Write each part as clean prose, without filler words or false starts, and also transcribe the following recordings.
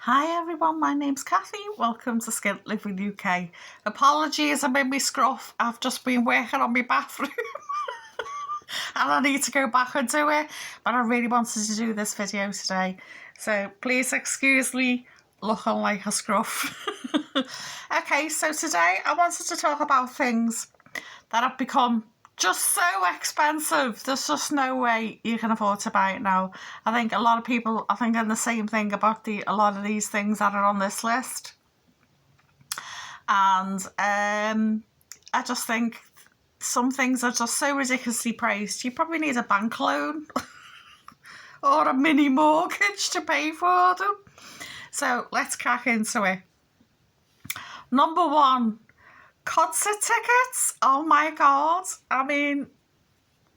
Hi everyone, my name's Cathy. Welcome to Skint Living UK. Apologies, I'm in my scruff. I've just been working on my bathroom and I need to go back and do it. But I really wanted to do this video today. So please excuse me looking like a scruff. Okay, so today I wanted to talk about things that have become just so expensive. There's just no way you can afford to buy it now. I think a lot of people are thinking the same thing about a lot of these things that are on this list. And I just think some things are just so ridiculously priced. You probably need a bank loan or a mini mortgage to pay for them. So let's crack into it. Number one, concert tickets. Oh my god. I mean,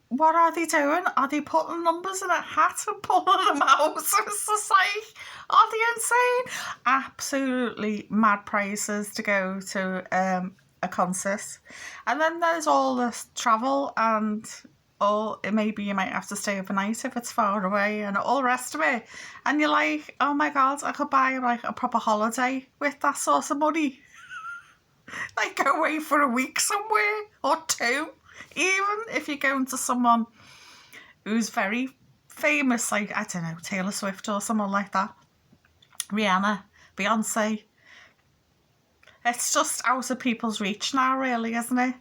what are they doing? Are they putting numbers in a hat and pulling them out? It's just like, are they insane? Absolutely mad prices to go to a concert. And then there's all this travel and maybe you might have to stay overnight if it's far away and all the rest of it. And you're like, oh my god, I could buy like a proper holiday with that sort of money. Like go away for a week somewhere or two, even if you're going to someone who's very famous, like, I don't know, Taylor Swift or someone like that, Rihanna, Beyonce. It's just out of people's reach now, really, isn't it?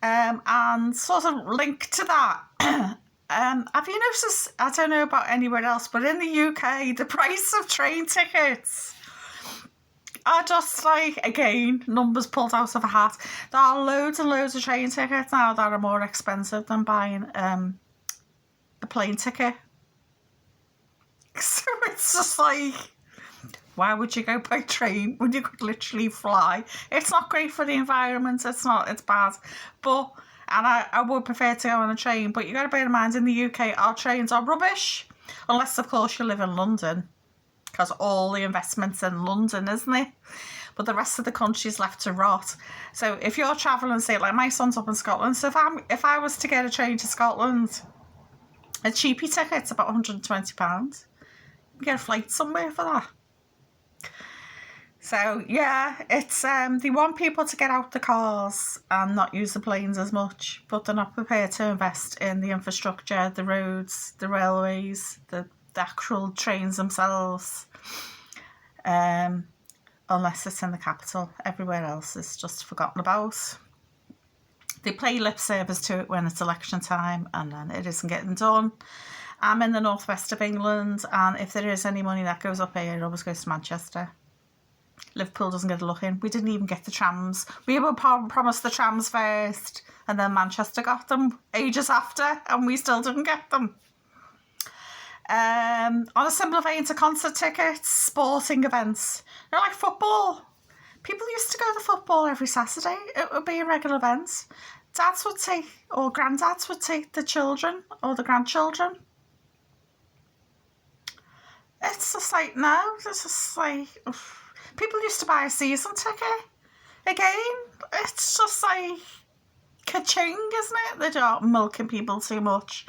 And sort of linked to that, have you noticed, I don't know about anywhere else, but in the UK, the price of train tickets are just like, again, numbers pulled out of a hat. There are loads and loads of train tickets now that are more expensive than buying a plane ticket. So it's just like, why would you go by train when you could literally fly? It's not great for the environment, it's bad. But, and I would prefer to go on a train, but you got to bear in mind, in the UK, our trains are rubbish. Unless, of course, you live in London. Because all the investment's in London, isn't it? But the rest of the country's left to rot. So if you're travelling, say, like my son's up in Scotland, so if I was to get a train to Scotland, a cheapy ticket's about £120. You can get a flight somewhere for that. So yeah, it's they want people to get out the cars and not use the planes as much, but they're not prepared to invest in the infrastructure, the roads, the railways, the actual trains themselves, unless it's in the capital. Everywhere else is just forgotten about. They play lip service to it when it's election time and then it isn't getting done. I'm in the northwest of England, and if there is any money that goes up here, it always goes to Manchester. Liverpool doesn't get a look in. We didn't even get the trams. We were promised the trams first, and then Manchester got them ages after, and we still didn't get them. On a similar vein to concert tickets, sporting events. You know, like football. People used to go to football every Saturday. It would be a regular event. Dads would take, or granddads would take the children or the grandchildren. It's just like, no, it's just like, people used to buy a season ticket. Again, it's just like, ka-ching, isn't it? They're not milking people too much.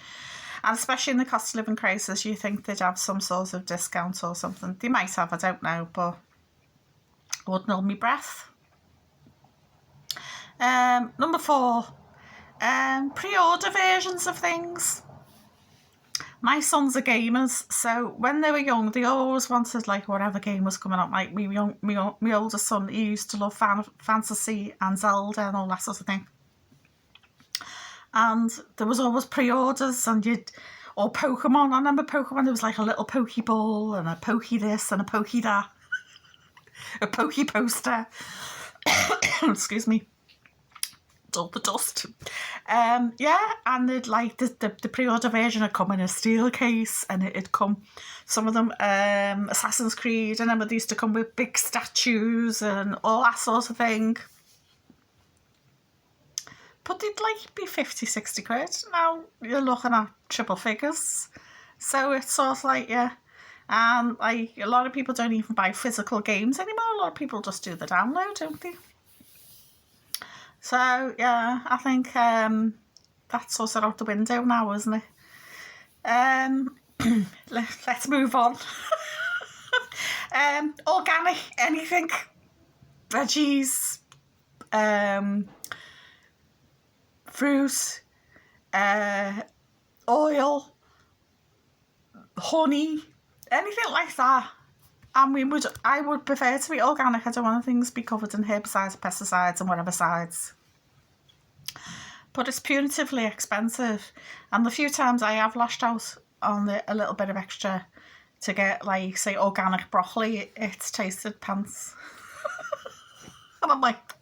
And especially in the cost of living crisis, you think they'd have some sort of discount or something. They might have, I don't know, but I wouldn't hold my breath. Number 4, pre-order versions of things. My sons are gamers, so when they were young, they always wanted like whatever game was coming up. Like my older son, he used to love Fantasy and Zelda and all that sort of thing. And there was always pre-orders, and or Pokemon. I remember Pokemon, there was like a little Pokeball and a Pokey this and a Pokey that. A Pokey poster. Excuse me. Dull the dust. Yeah, and they'd like the pre-order version would come in a steel case, and it'd come, some of them, Assassin's Creed, and then they used to come with big statues and all that sort of thing. But they'd like be 50, 60 quid. Now you're looking at triple figures. So it's sort of like, yeah. And like a lot of people don't even buy physical games anymore. A lot of people just do the download, don't they? So yeah, I think that's sort of out the window now, isn't it? Let's move on. Organic, anything. Veggies, fruit, oil, honey, anything like that. And I would prefer to be organic. I don't want things to be covered in herbicides, pesticides and whatever sides. But it's punitively expensive. And the few times I have lashed out on a little bit of extra to get, like, say, organic broccoli, it's tasted pants. And I'm like,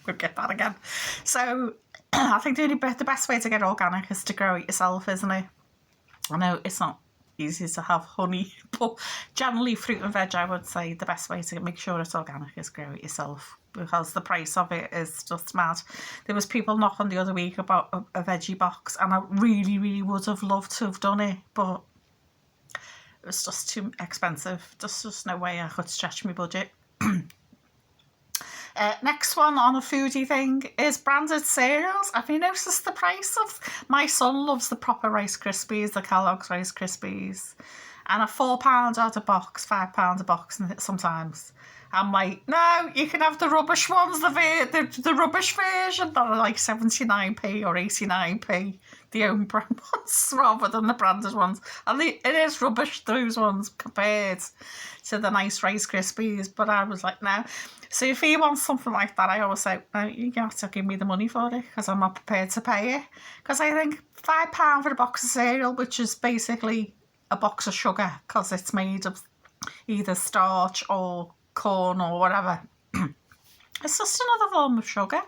we'll get that again. So I think the best way to get organic is to grow it yourself, isn't it? I know it's not easy to have honey, but generally fruit and veg, I would say the best way to make sure it's organic is grow it yourself, because the price of it is just mad. There was people knocking the other week about a veggie box, and I really, really would have loved to have done it, but it was just too expensive. There's just no way I could stretch my budget. Next one on a foodie thing is branded cereals. Have you noticed the price of... My son loves the proper Rice Krispies, the Kellogg's Rice Krispies. And a £4 out of box, £5 a box sometimes. I'm like, no, you can have the rubbish ones, the rubbish version that are like 79p or 89p, the own brand ones, rather than the branded ones. And it is rubbish, those ones, compared to the nice Rice Krispies. But I was like, no. So if he wants something like that, I always say, no, you have to give me the money for it, because I'm not prepared to pay it. Because I think £5 for a box of cereal, which is basically a box of sugar, because it's made of either starch or corn or whatever. It's just another form of sugar.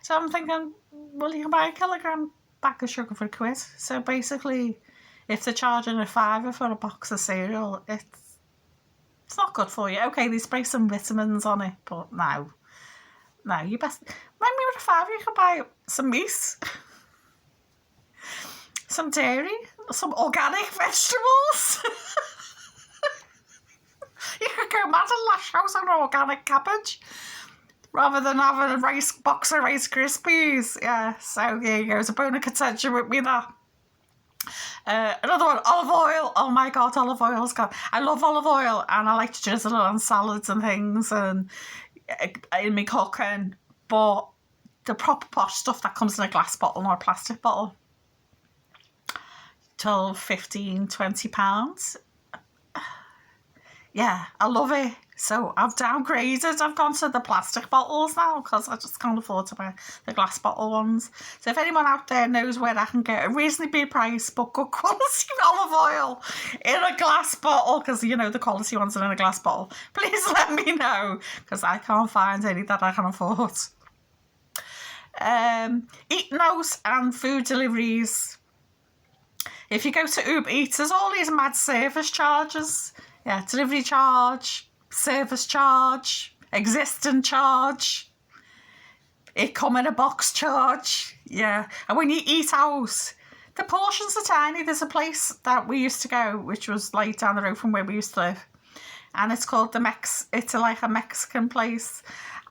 So I'm thinking, well, you can buy a kilogram bag of sugar for £1. So basically, if they're charging a £5 for a box of cereal, it's not good for you. Okay, they spray some vitamins on it, but no, you best... Maybe with a £5 you can buy some meat, some dairy, some organic vegetables. You could go mad and lash out on organic cabbage rather than having a box of Rice Krispies. Yeah, so there you go. It's a bone of contention with me, that. Another one, olive oil. Oh my god, olive oil's gone. I love olive oil, and I like to drizzle it on salads and things and in my cooking. But the proper posh stuff that comes in a glass bottle or a plastic bottle, 12, 15, £20. Yeah, I love it. So I've downgraded. I've gone to the plastic bottles now because I just can't afford to buy the glass bottle ones. So if anyone out there knows where I can get a reasonably priced but good quality olive oil in a glass bottle, because you know the quality ones are in a glass bottle, please let me know, because I can't find any that I can afford. Eating out and food deliveries. If you go to Uber Eats, there's all these mad service charges. Yeah, delivery charge, service charge, existing charge, it come in a box charge. Yeah, and when you eat out, the portions are tiny. There's a place that we used to go, which was like down the road from where we used to live, and it's called it's like a Mexican place.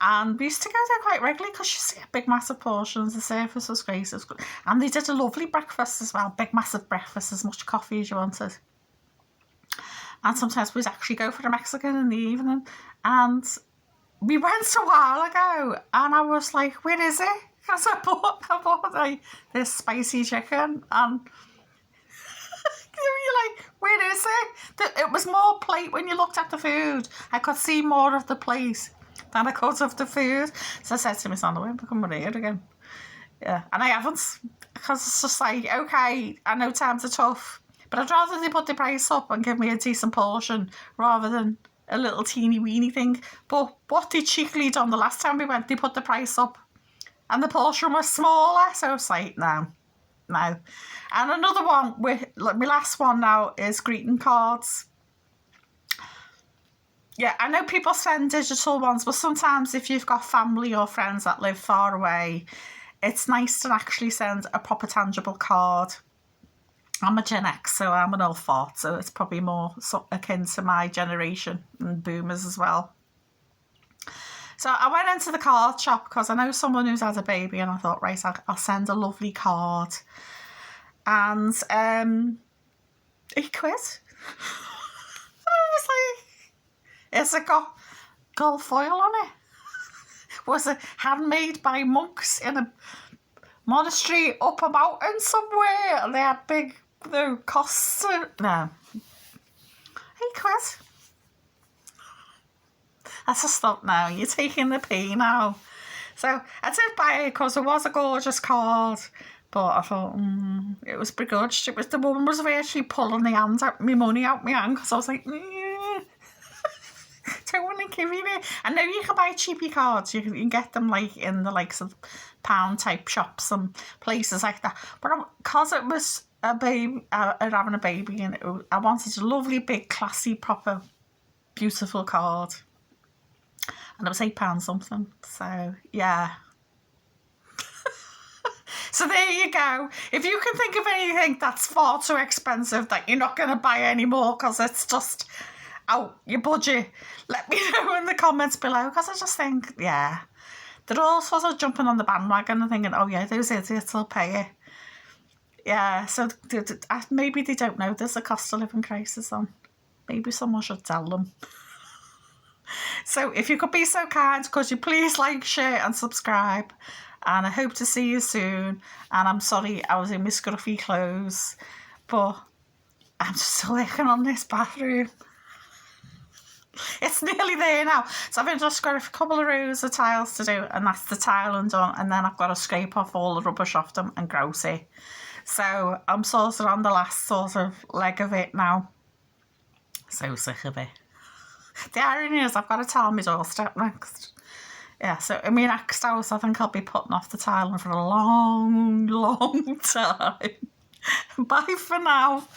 And we used to go there quite regularly because you see big massive portions. The service was great. It was good. And they did a lovely breakfast as well. Big massive breakfast, as much coffee as you wanted. And sometimes we'd actually go for a Mexican in the evening. And we went a while ago, and I was like, where is it? Because I bought this spicy chicken, and you're like, where is it? It was more plate when you looked at the food. I could see more of the plate than I could of the food. So I said to my son, I won't become here again. Yeah, and I haven't, because it's just like, okay, I know times are tough, but I'd rather they put the price up and give me a decent portion rather than a little teeny weeny thing. But what they cheekily done the last time we went, they put the price up and the portion was smaller. So it's like, no. And another one, my last one now, is greeting cards. Yeah, I know people send digital ones, but sometimes if you've got family or friends that live far away, it's nice to actually send a proper tangible card. I'm a Gen X, so I'm an old fart, so it's probably more akin to my generation and boomers as well. So I went into the card shop because I know someone who's had a baby, and I thought, right, I'll send a lovely card. And £8. I was like, Has it got gold foil on it? Was it handmade by monks in a monastery up a mountain somewhere? And they had big costs. No. Hey, Chris. That's a stop now. You're taking the pee now. So I did buy it because it was a gorgeous card. But I thought, it was begrudged. It was the woman was actually pulling the hands out, my money out my hand, because I was like, don't want to give you it. I know you can buy cheapy cards. You can get them like in the likes of pound type shops and places like that. But because it was a baby, having a baby, and I wanted a lovely, big, classy, proper, beautiful card. And it was £8 something. So yeah. So there you go. If you can think of anything that's far too expensive that you're not going to buy anymore because it's just out your budget, let me know in the comments below, because I just think, yeah, they're all sort of jumping on the bandwagon and thinking, oh yeah, those idiots will pay it. Yeah, so maybe they don't know there's a cost of living crisis on. Maybe someone should tell them. So if you could be so kind, could you please like, share and subscribe? And I hope to see you soon. And I'm sorry I was in my scruffy clothes, but I'm still working on this bathroom. It's nearly there now. So I've just got a couple of rows of tiles to do, and that's the tiling done. And then I've got to scrape off all the rubbish off them and grout it. So I'm sort of on the last sort of leg of it now. So sick of it. The irony is I've got to tile my doorstep next. Yeah, so in my next house, I think I'll be putting off the tiling for a long, long time. Bye for now.